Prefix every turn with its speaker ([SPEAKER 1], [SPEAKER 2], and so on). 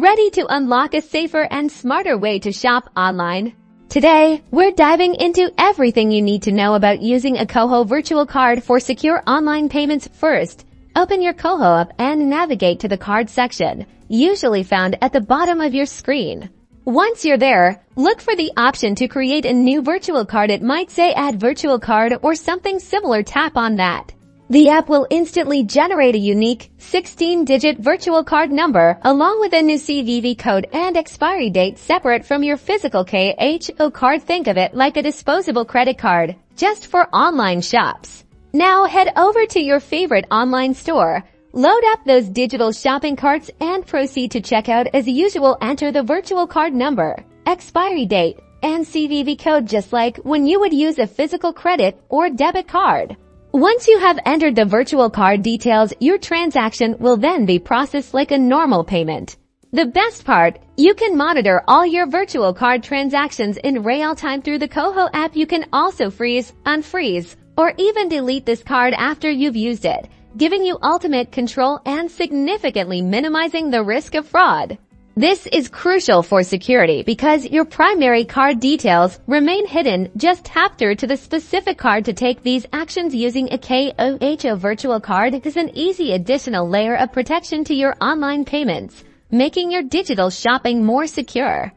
[SPEAKER 1] Ready to unlock a safer and smarter way to shop online? Today, we're diving into everything you need to know about using a KOHO virtual card for secure online payments. First, open your KOHO app and navigate to the card section, usually found at the bottom of your screen. Once you're there, look for the option to create a new virtual card. It might say Add Virtual Card or something similar. Tap on that. The app will instantly generate a unique 16-digit virtual card number along with a new CVV code and expiry date separate from your physical KOHO card. Think of it like a disposable credit card, just for online shops. Now head over to your favorite online store, load up those digital shopping carts and proceed to checkout. As usual, enter the virtual card number, expiry date, and CVV code just like when you would use a physical credit or debit card. Once you have entered the virtual card details, your transaction will then be processed like a normal payment. The best part, you can monitor all your virtual card transactions in real time through the KOHO app. You can also freeze, unfreeze, or even delete this card after you've used it, giving you ultimate control and significantly minimizing the risk of fraud. This is crucial for security because your primary card details remain hidden. Just tap through to the specific card to take these actions. Using a KOHO virtual card is an easy additional layer of protection to your online payments, making your digital shopping more secure.